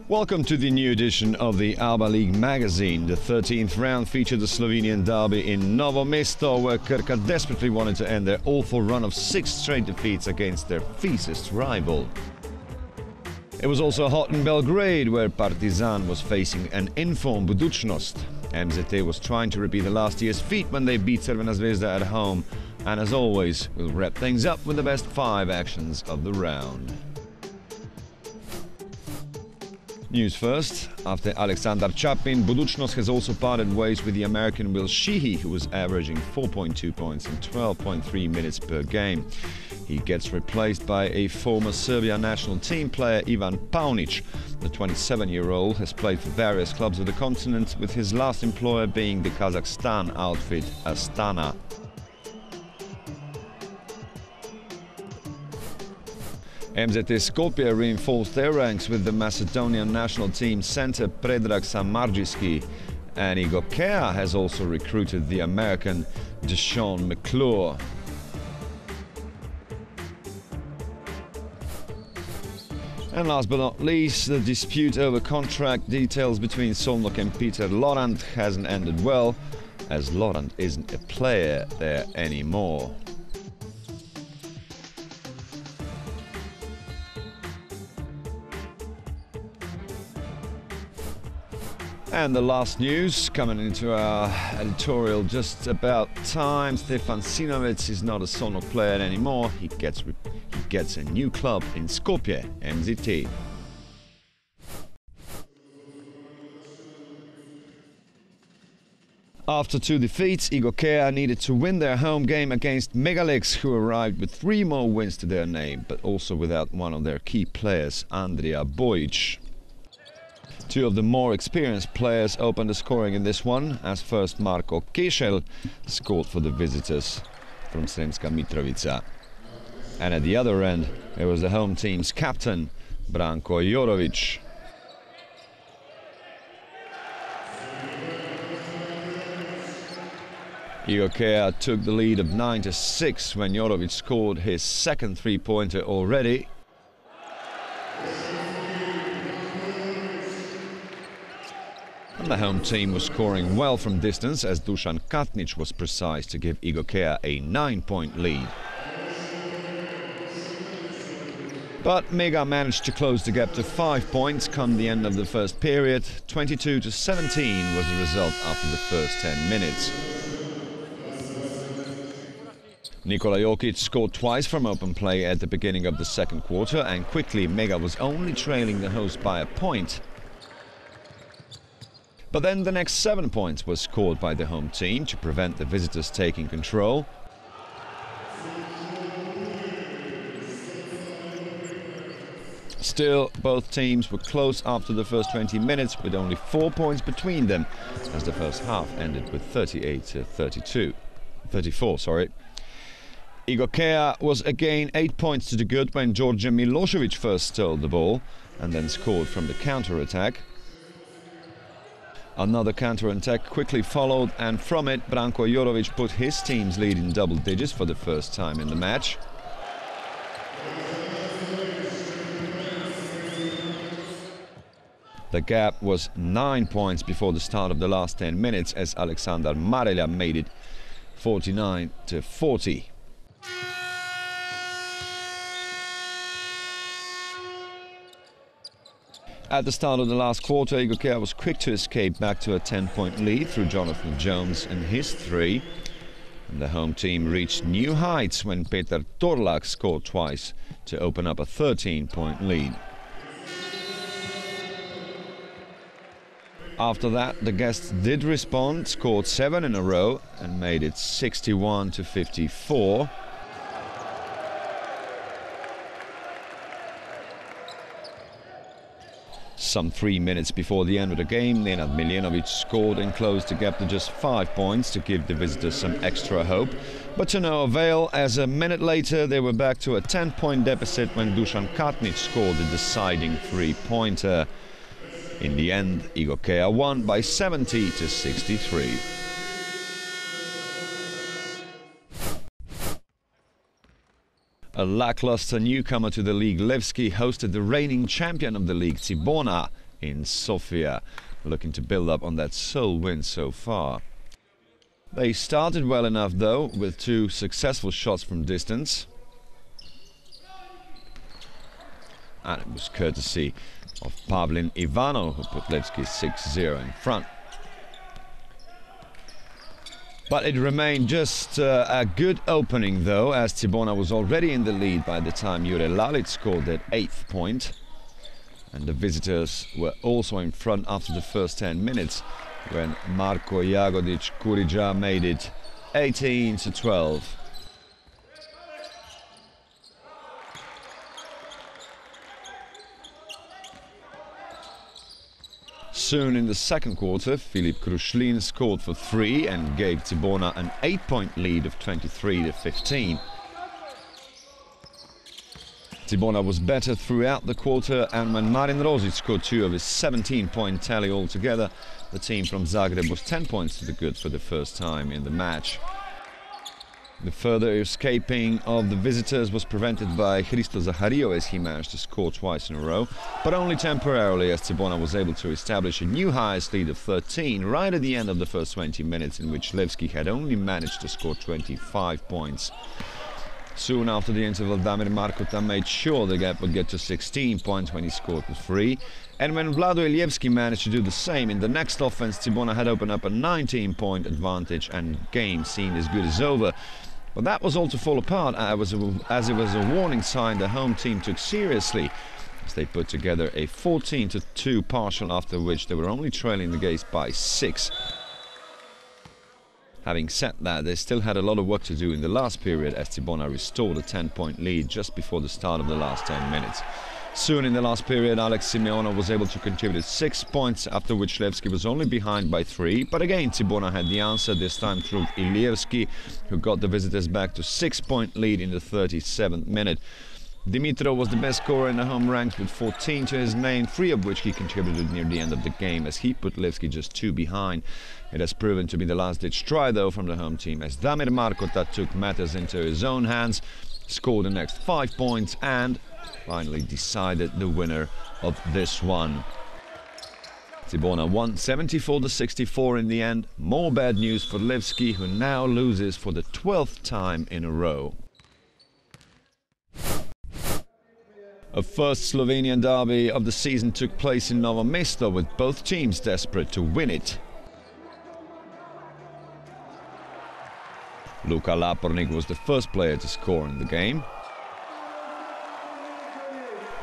Welcome to the new edition of the Alba League magazine. The 13th round featured the Slovenian derby in Novo Mesto, where Krka desperately wanted to end their awful run of 6 straight defeats against their fiercest rival. It was also hot in Belgrade, where Partizan was facing an informed Buducnost. MZT was trying to repeat the last year's feat when they beat Crvena Zvezda at home. And as always, we'll wrap things up with the best 5 actions of the round. News first. After Aleksandar Chapin, Buducnost has also parted ways with the American Will Sheehy, who was averaging 4.2 points in 12.3 minutes per game. He gets replaced by a former Serbia national team player, Ivan Paunic. The 27-year-old has played for various clubs of the continent, with his last employer being the Kazakhstan outfit Astana. MZT Skopje reinforced their ranks with the Macedonian national team centre Predrag Samardziski, and Igokea has also recruited the American Deshaun McClure. And last but not least, the dispute over contract details between Szolnoki and Peter Lorand hasn't ended well, as Lorand isn't a player there anymore. And the last news, coming into our editorial just about time, Stefan Sinovic is not a Szolnok player anymore. He gets a new club in Skopje, MZT. After 2 defeats, Igokea needed to win their home game against Metalac, who arrived with 3 more wins to their name, but also without one of their key players, Andrija Bojic. 2 of the more experienced players opened the scoring in this one, as first Marko Kešelj scored for the visitors from Sremska Mitrovica. And at the other end, it was the home team's captain, Branko Jorović. Igokea took the lead of 9-6 when Jorović scored his second 3-pointer already. And the home team was scoring well from distance, as Dusan Katnic was precise to give Igokea a 9-point lead. But Mega managed to close the gap to 5 points come the end of the first period. 22-17 was the result after the first 10 minutes. Nikola Jokic scored twice from open play at the beginning of the second quarter, and quickly Mega was only trailing the host by a point. But then the next 7 points were scored by the home team to prevent the visitors taking control. Still, both teams were close after the first 20 minutes, with only 4 points between them, as the first half ended with 34. Igokea was again 8 points to the good when Đorđe Milošević first stole the ball and then scored from the counter-attack. Another counter-attack quickly followed, and from it Branko Jorović put his team's lead in double digits for the first time in the match. The gap was 9 points before the start of the last 10 minutes, as Aleksandar Marelja made it 49-40. At the start of the last quarter, Igokea was quick to escape back to a 10-point lead through Jonathan Jones and his 3. And the home team reached new heights when Petar Torlak scored twice to open up a 13-point lead. After that, the guests did respond, scored 7 in a row and made it 61-54. Some 3 minutes before the end of the game, Nenad Miljenovic scored and closed the gap to just 5 points to give the visitors some extra hope. But to no avail, as a minute later they were back to a 10-point deficit when Dusan Katnic scored the deciding 3-pointer. In the end, Igokea won by 70-63. A lackluster newcomer to the league, Levski hosted the reigning champion of the league, Cibona, in Sofia, looking to build up on that sole win so far. They started well enough though, with 2 successful shots from distance. And it was courtesy of Pavlin Ivanov who put Levski 6-0 in front. But it remained just a good opening though, as Cibona was already in the lead by the time Jure Lalit scored that 8th point. And the visitors were also in front after the first 10 minutes, when Marko Jagodic Kurija made it 18-12. Soon in the second quarter, Filip Krušlin scored for 3 and gave Cibona an 8-point lead of 23-15. Cibona was better throughout the quarter, and when Marin Rozic scored 2 of his 17-point tally altogether, the team from Zagreb was 10 points to the good for the first time in the match. The further escaping of the visitors was prevented by Hristo Zahario, as he managed to score twice in a row, but only temporarily, as Cibona was able to establish a new highest lead of 13 right at the end of the first 20 minutes, in which Levski had only managed to score 25 points. Soon after the interval, Damir Markota made sure the gap would get to 16 points when he scored with 3. And when Vlado Iljevski managed to do the same in the next offense, Cibona had opened up a 19-point advantage and game seemed as good as over. But that was all to fall apart as it was a warning sign the home team took seriously, as they put together a 14-2 partial, after which they were only trailing the Gays by 6. Having said that, they still had a lot of work to do in the last period, as Cibona restored a 10-point lead just before the start of the last 10 minutes. Soon in the last period, Alex Simeonov was able to contribute 6 points, after which Levski was only behind by 3. But again, Cibona had the answer, this time through Iljevski, who got the visitors back to 6-point lead in the 37th minute. Dimitrov was the best scorer in the home ranks with 14 to his name, 3 of which he contributed near the end of the game, as he put Levski just 2 behind. It has proven to be the last-ditch try though from the home team, as Damir Markota took matters into his own hands, scored the next 5 points and finally decided the winner of this one. Cibona won 74-64 in the end. More bad news for Levski, who now loses for the 12th time in a row. A first Slovenian derby of the season took place in Novo Mesto, with both teams desperate to win it. Luka Lapornik was the first player to score in the game,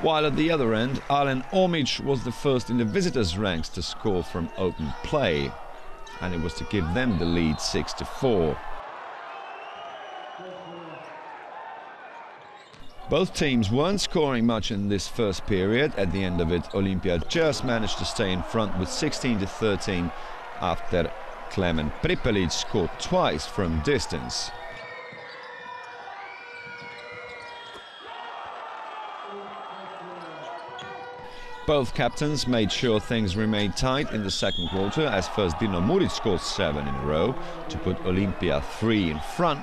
while at the other end, Alen Omic was the first in the visitors' ranks to score from open play, and it was to give them the lead 6-4. Both teams weren't scoring much in this first period. At the end of it, Olimpija just managed to stay in front with 16-13 after Klemen Pripelic scored twice from distance. Both captains made sure things remained tight in the second quarter, as first Dino Muric scored 7 in a row to put Olimpija 3 in front.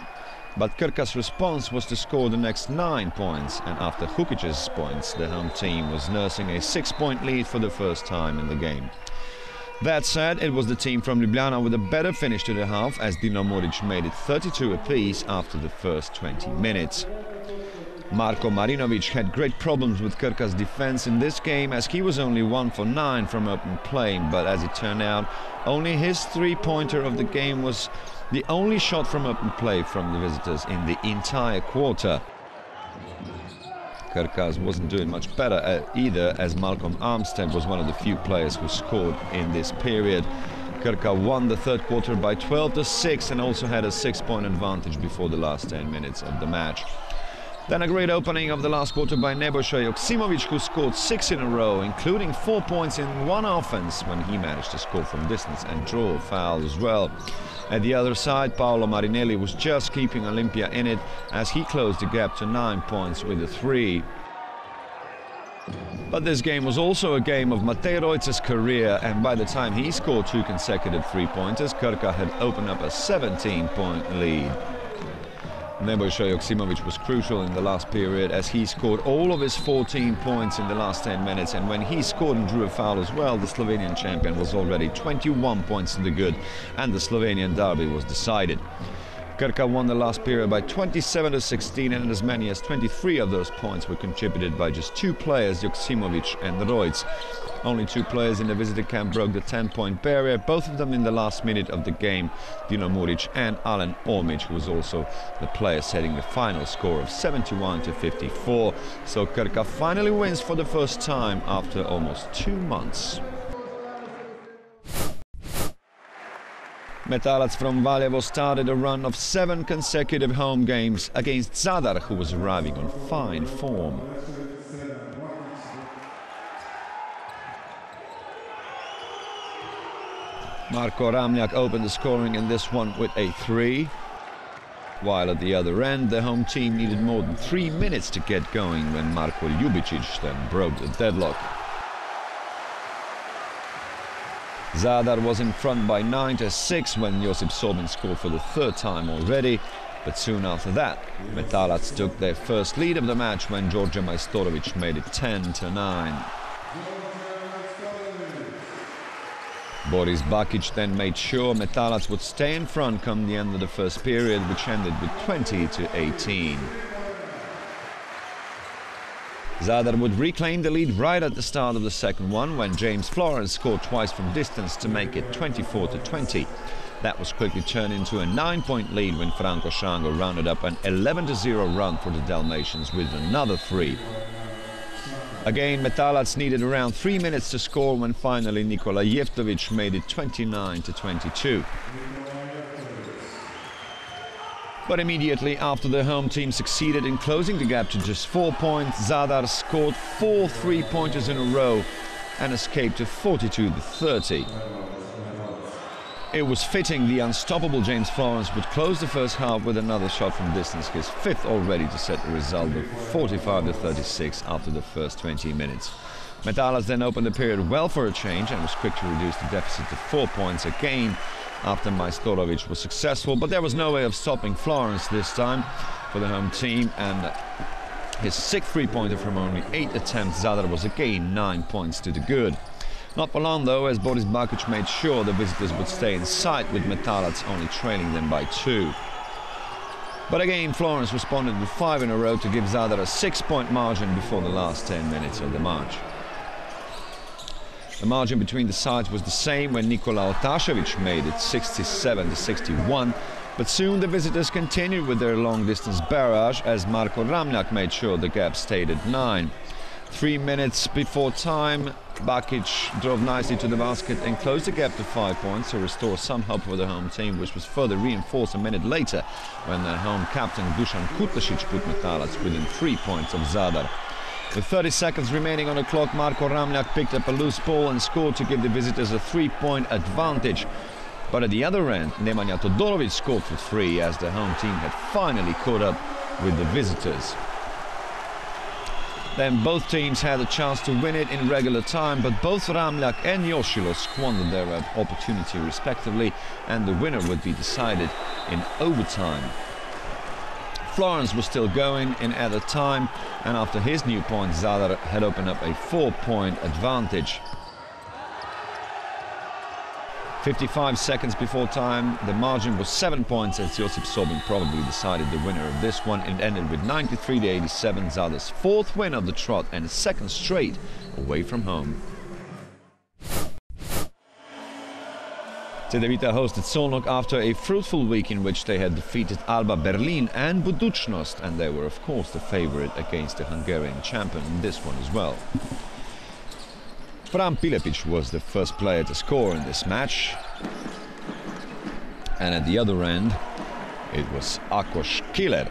But Krka's response was to score the next 9 points, and after Hukic's points, the home team was nursing a 6-point lead for the first time in the game. That said, it was the team from Ljubljana with a better finish to the half, as Dino Muric made it 32 apiece after the first 20 minutes. Marko Marinovic had great problems with Krka's defense in this game, as he was only 1 for 9 from open play, but as it turned out, only his 3-pointer of the game was the only shot from open play from the visitors in the entire quarter. Krka wasn't doing much better either, as Malcolm Armstead was one of the few players who scored in this period. Krka won the third quarter by 12-6 and also had a 6-point advantage before the last 10 minutes of the match. Then a great opening of the last quarter by Nebojša Joksimovic, who scored 6 in a row, including 4 points in one offense when he managed to score from distance and draw a foul as well. At the other side, Paolo Marinelli was just keeping Olimpija in it, as he closed the gap to 9 points with a 3. But this game was also a game of Matej Rojce's career, and by the time he scored 2 consecutive 3-pointers, Krka had opened up a 17-point lead. Nebojša Joksimovic was crucial in the last period as he scored all of his 14 points in the last 10 minutes, and when he scored and drew a foul as well, the Slovenian champion was already 21 points to the good and the Slovenian derby was decided. Krka won the last period by 27-16, and as many as 23 of those points were contributed by just two players, Joksimovic and Rojc. Only two players in the visitor camp broke the 10-point barrier, both of them in the last minute of the game, Dino Muric and Alen Omic, who was also the player setting the final score of 71-54. So Krka finally wins for the first time after almost 2 months. Metalac from Valjevo started a run of 7 consecutive home games against Zadar, who was arriving on fine form. Marko Ramljak opened the scoring in this one with a 3, while at the other end the home team needed more than 3 minutes to get going when Marko Ljubicic then broke the deadlock. Zadar was in front by 9-6 when Josip Sobin scored for the 3rd time already, but soon after that Metalac took their first lead of the match when Đorđe Majstorović made it 10-9. Boris Bakic then made sure Metalac would stay in front come the end of the first period, which ended with 20-18. Zadar would reclaim the lead right at the start of the second one when James Florence scored twice from distance to make it 24-20. That was quickly turned into a 9-point lead when Franco Shango rounded up an 11-0 run for the Dalmatians with another 3. Again, Metalac needed around 3 minutes to score when finally Nikola Jeftovic made it 29-22. But immediately after the home team succeeded in closing the gap to just 4 points, Zadar scored 4 3-pointers in a row and escaped to 42-30. It was fitting the unstoppable James Florence would close the first half with another shot from distance, his 5th already, to set the result of 45-36 after the first 20 minutes. Metalac then opened the period well for a change and was quick to reduce the deficit to 4 points again after Majstorovic was successful, but there was no way of stopping Florence this time for the home team, and his 6th 3-pointer from only 8 attempts, Zadar was again 9 points to the good. Not for long though, as Boris Bakic made sure the visitors would stay in sight, with Metalac only trailing them by 2. But again, Florence responded with 5 in a row to give Zadar a 6-point margin before the last 10 minutes of the match. The margin between the sides was the same when Nikola Otašević made it 67-61, but soon the visitors continued with their long-distance barrage as Marko Ramljak made sure the gap stayed at 9. 3 minutes before time, Bakic drove nicely to the basket and closed the gap to 5 points to restore some hope for the home team, which was further reinforced a minute later when the home captain Dusan Kutlešić put Metalac within 3 points of Zadar. With 30 seconds remaining on the clock, Marko Ramljak picked up a loose ball and scored to give the visitors a 3-point advantage. But at the other end, Nemanja Todorovic scored for 3 as the home team had finally caught up with the visitors. Then both teams had a chance to win it in regular time, but both Ramljak and Jošilo squandered their opportunity respectively, and the winner would be decided in overtime. Florence was still going in at the time, and after his new point, Zadar had opened up a 4-point advantage. 55 seconds before time, the margin was 7 points as Josip Sobin probably decided the winner of this one. It ended with 93-87, Zadar's 4th win of the trot and 2nd straight away from home. Cedevita hosted Szolnoki after a fruitful week in which they had defeated Alba Berlin and Buducnost, and they were of course the favorite against the Hungarian champion in this one as well. Fran Pilepic was the first player to score in this match, and at the other end it was Akos Killer.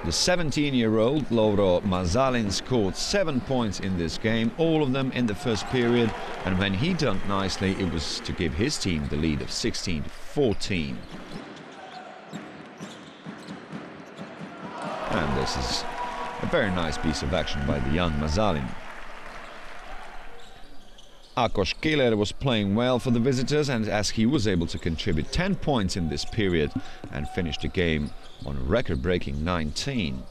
The 17-year-old Lovro Mazalin scored 7 points in this game, all of them in the first period, and when he dunked nicely it was to give his team the lead of 16-14. And this is a very nice piece of action by the young Mazalin. Ákos Kéler was playing well for the visitors, and as he was able to contribute 10 points in this period and finish the game on a record-breaking 19.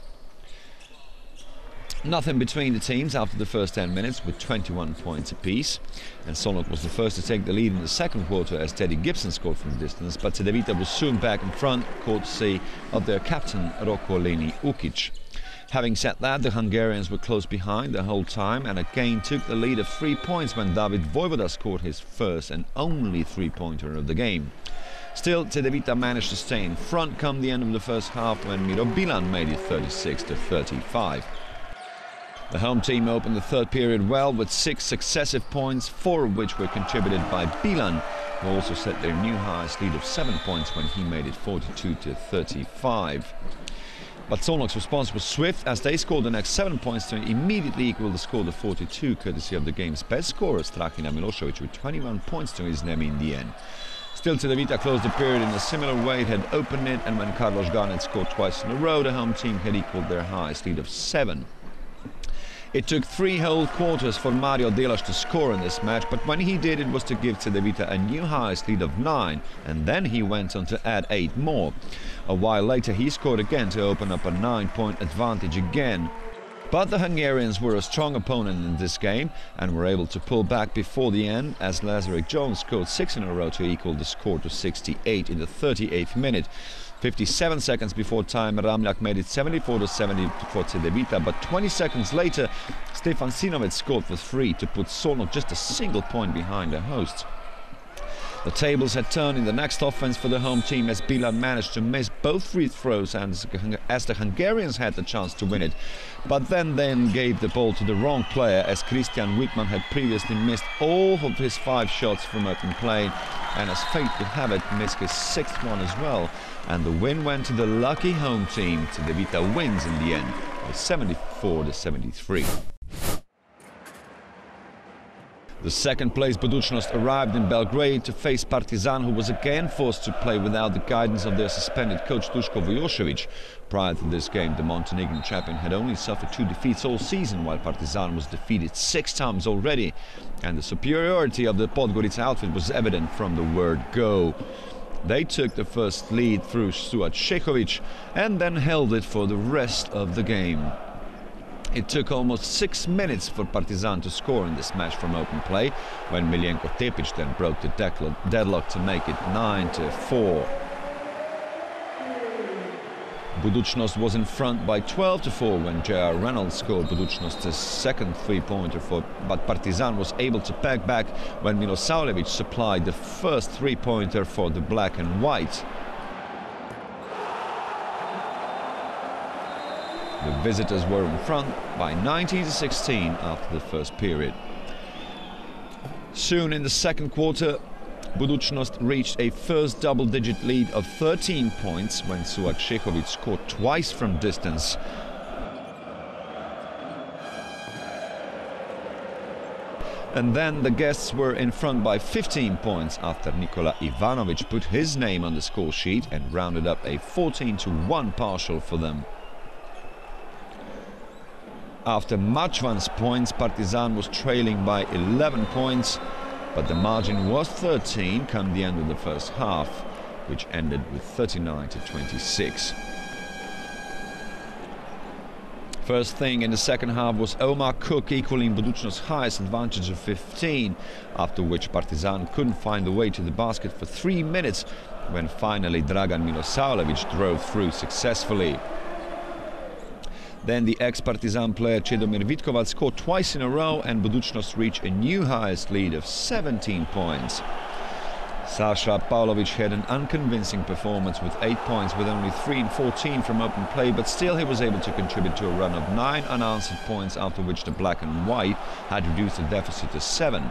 Nothing between the teams after the first 10 minutes with 21 points apiece, and Szolnoki was the first to take the lead in the second quarter as Teddy Gibson scored from distance, but Cedevita was soon back in front, courtesy of their captain Roko Leni Ukic. Having said that, the Hungarians were close behind the whole time and again took the lead of 3 points when David Vojvoda scored his first and only three-pointer of the game. Still, Cedevita managed to stay in front come the end of the first half when Miro Bilan made it 36-35. The home team opened the third period well with 6 successive points, 4 of which were contributed by Bilan, who also set their new highest lead of 7 points when he made it 42-35. But Szolnoki's response was swift as they scored the next 7 points to immediately equal the score to 42, courtesy of the game's best scorer, Strahina Milošević, with 21 points to his name in the end. Still, Cedevita closed the period in a similar way it had opened it, and when Carlos Garnett scored twice in a row, the home team had equalled their highest lead of 7. It took 3 whole quarters for Mario Delas to score in this match, but when he did, it was to give Cedevita a new highest lead of 9, and then he went on to add 8 more. A while later, he scored again to open up a 9-point advantage again. But the Hungarians were a strong opponent in this game and were able to pull back before the end as Lazarick Jones scored 6 in a row to equal the score to 68 in the 38th minute. 57 seconds before time, Ramljak made it 74-70 for Cedevita, but 20 seconds later, Stefan Sinovic scored for 3 to put Szolnoki just a single point behind their hosts. The tables had turned in the next offense for the home team as Bilan managed to miss both free throws as the Hungarians had the chance to win it, but then gave the ball to the wrong player as Christian Wittmann had previously missed all of his 5 shots from open play, and as fate would have it, missed his 6th one as well, and the win went to the lucky home team. Cedevita wins in the end by 74-73. The second place Buducnost arrived in Belgrade to face Partizan, who was again forced to play without the guidance of their suspended coach Duško Vujošević. Prior to this game, the Montenegrin champion had only suffered 2 defeats all season, while Partizan was defeated 6 times already, and the superiority of the Podgorica outfit was evident from the word go. They took the first lead through Suat Šehović and then held it for the rest of the game. It took almost 6 minutes for Partizan to score in this match from open play, when Miljenko Tepic then broke the deadlock to make it 9-4. Buducnost was in front by 12-4 when J.R. Reynolds scored Buducnost's second three-pointer, but Partizan was able to peg back when Milosavljević supplied the first three-pointer for the black and white. The visitors were in front by 19-16 after the first period. Soon in the second quarter, Buducnost reached a first double-digit lead of 13 points when Suat Šehović scored twice from distance. And then the guests were in front by 15 points after Nikola Ivanović put his name on the score sheet and rounded up a 14-1 partial for them. After Mačvan's points, Partizan was trailing by 11 points, but the margin was 13 come the end of the first half, which ended with 39-26. First thing in the second half was Omar Cook equaling Buducnost's highest advantage of 15, after which Partizan couldn't find the way to the basket for 3 minutes, when finally Dragan Milosavljević drove through successfully. Then the ex-Partizan player Čedomir Vitkovac scored twice in a row and Buducnost reached a new highest lead of 17 points. Sasha Pavlovic had an unconvincing performance with 8 points with only 3 and 14 from open play, but still he was able to contribute to a run of 9 unanswered points, after which the black and white had reduced the deficit to 7.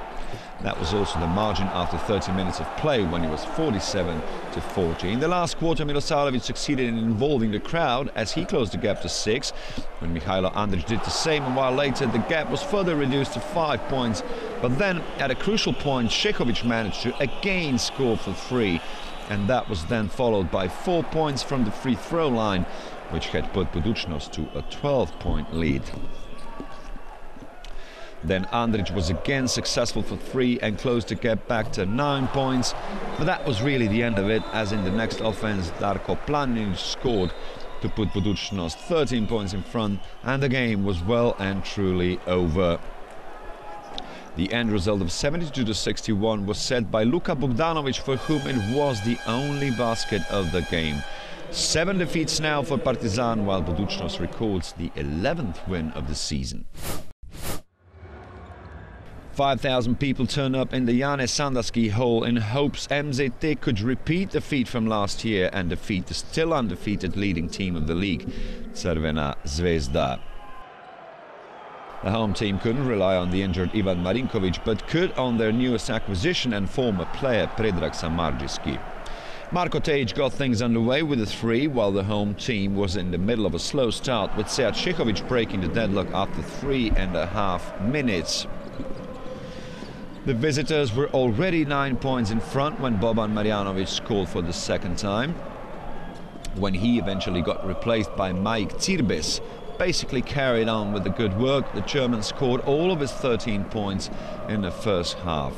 That was also the margin after 30 minutes of play when it was 47-40. In the last quarter, Milosavljević succeeded in involving the crowd as he closed the gap to 6, when Mihailo Andrić did the same. A while later, the gap was further reduced to 5 points. But then, at a crucial point, Šehović managed to again score for 3, and that was then followed by 4 points from the free throw line, which had put Buducnost to a 12-point lead. Then Andrić was again successful for 3 and closed the gap back to 9 points. But that was really the end of it, as in the next offense, Darko Planic scored to put Buducnost 13 points in front, and the game was well and truly over. The end result of 72-61 was set by Luka Bogdanovic, for whom it was the only basket of the game. 7 defeats now for Partizan, while Buducnost records the 11th win of the season. 5,000 people turn up in the Jane Sandarski Hall in hopes MZT could repeat the feat from last year and defeat the still undefeated leading team of the league, Crvena Zvezda. The home team couldn't rely on the injured Ivan Marinkovic, but could on their newest acquisition and former player Predrag Samardziski. Marko Tejic got things underway with a 3, while the home team was in the middle of a slow start, with Sead Šihovic breaking the deadlock after 3.5 minutes. The visitors were already 9 points in front when Boban Marjanovic scored for the second time. When he eventually got replaced by Mike Cirbes, basically carried on with the good work, the German scored all of his 13 points in the first half.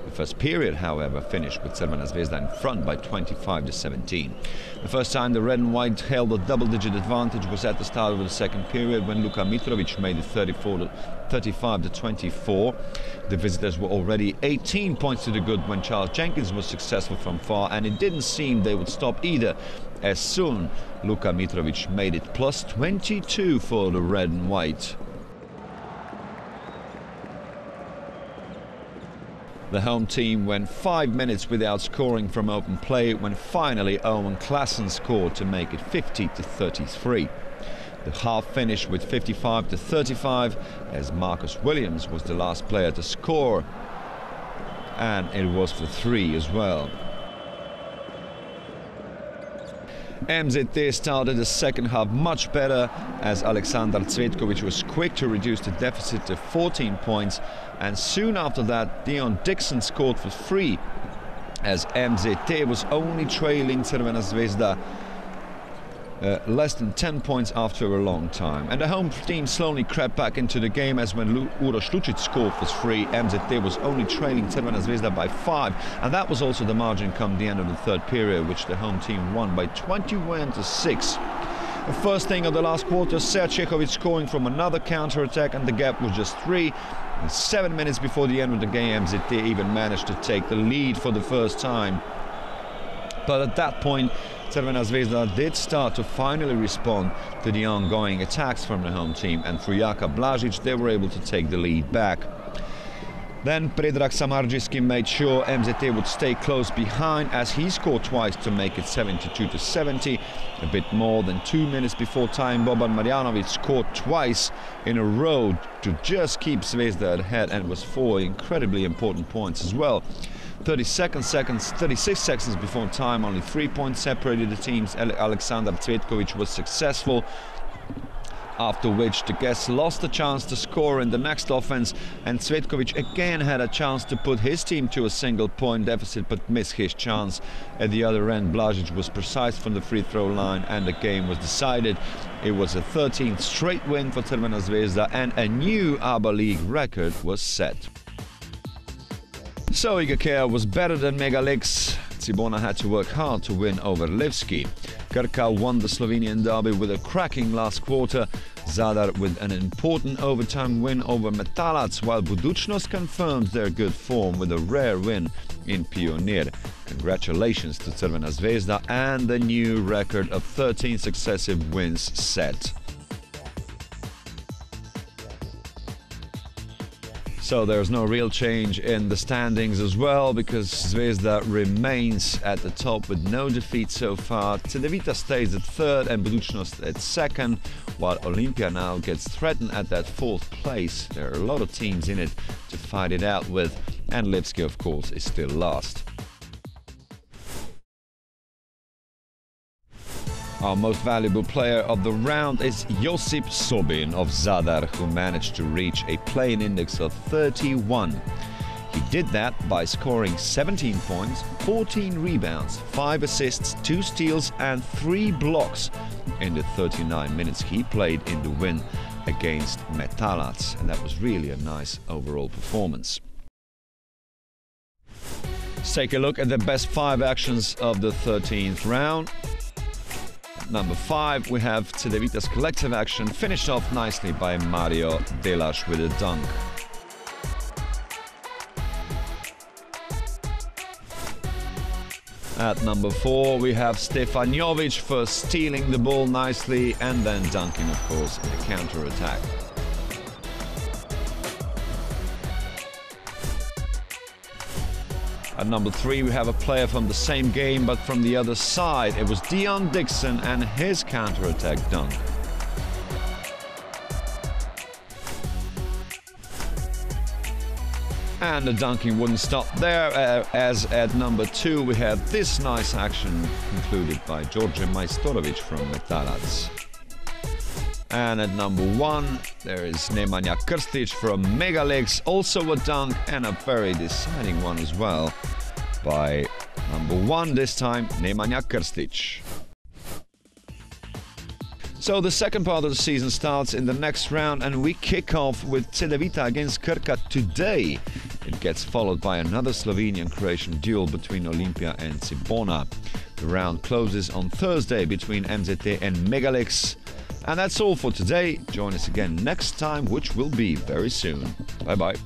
The first period, however, finished with Crvena Zvezda in front by 25-17. The first time the red and white held a double-digit advantage was at the start of the second period, when Luka Mitrovic made it 35-24. The visitors were already 18 points to the good when Charles Jenkins was successful from far, and it didn't seem they would stop either, as soon Luka Mitrovic made it plus 22 for the red and white. The home team went 5 minutes without scoring from open play, when finally Owen Klassen scored to make it 50-33. The half finished with 55-35, as Marcus Williams was the last player to score, and it was for 3 as well. MZT started the second half much better, as Aleksandar Cvetkovic was quick to reduce the deficit to 14 points, and soon after that Dion Dixon scored for 3, as MZT was only trailing Crvena Zvezda less than 10 points after a long time. And the home team slowly crept back into the game, as when Uroš Lučić scored for 3, MZT was only trailing Crvena Zvezda by 5, and that was also the margin come the end of the third period, which the home team won by 21-6. The first thing of the last quarter, Sead Šihovic scoring from another counter-attack, and the gap was just 3. And 7 minutes before the end of the game, MZT even managed to take the lead for the first time. But at that point, Crvena Zvezda did start to finally respond to the ongoing attacks from the home team, and through Jaka Blažić they were able to take the lead back. Then Predrag Samardziski made sure MZT would stay close behind, as he scored twice to make it 72-70. A bit more than 2 minutes before time, Boban Marjanovic scored twice in a row to just keep Zvezda ahead, and was 4 incredibly important points as well. 36 seconds before time, only 3 points separated the teams. Aleksandar Cvetkovic was successful, after which the guests lost the chance to score in the next offense, and Cvetkovic again had a chance to put his team to a single-point deficit, but missed his chance. At the other end, Blažić was precise from the free-throw line, and the game was decided. It was a 13th straight win for Crvena Zvezda, and a new ABA League record was set. So Igokea was better than Metalac. Cibona had to work hard to win over Levski. Krka won the Slovenian derby with a cracking last quarter. Zadar with an important overtime win over Metalac, while Buducnost confirmed their good form with a rare win in Pionir. Congratulations to Crvena Zvezda and the new record of 13 successive wins set. So there's no real change in the standings as well, because Zvezda remains at the top with no defeat so far. Cedevita stays at 3rd and Buducnost at 2nd, while Olimpija now gets threatened at that 4th place. There are a lot of teams in it to fight it out with, and Levski, of course, is still last. Our most valuable player of the round is Josip Sobin of Zadar, who managed to reach a play-in index of 31. He did that by scoring 17 points, 14 rebounds, 5 assists, 2 steals and 3 blocks in the 39 minutes he played in the win against Metalac, and that was really a nice overall performance. Let's take a look at the best 5 actions of the 13th round. At number 5, we have Cedevita's collective action, finished off nicely by Mario Delaš with a dunk. At number 4, we have Stefanovic for stealing the ball nicely and then dunking, of course, in the counter-attack. At number 3, we have a player from the same game, but from the other side. It was Dion Dixon and his counter-attack dunk. And the dunking wouldn't stop there, as at number 2 we have this nice action concluded by George Majstorovic from Metalac. And at number 1 there is Nemanja Krstić from Megalegs, also a dunk and a very deciding one as well by number 1 this time, Nemanja Krstić. So the second part of the season starts in the next round, and we kick off with Cedevita against Krka today. It gets followed by another Slovenian-Croatian duel between Olimpija and Cibona. The round closes on Thursday between MZT and Megalegs. And that's all for today. Join us again next time, which will be very soon. Bye-bye.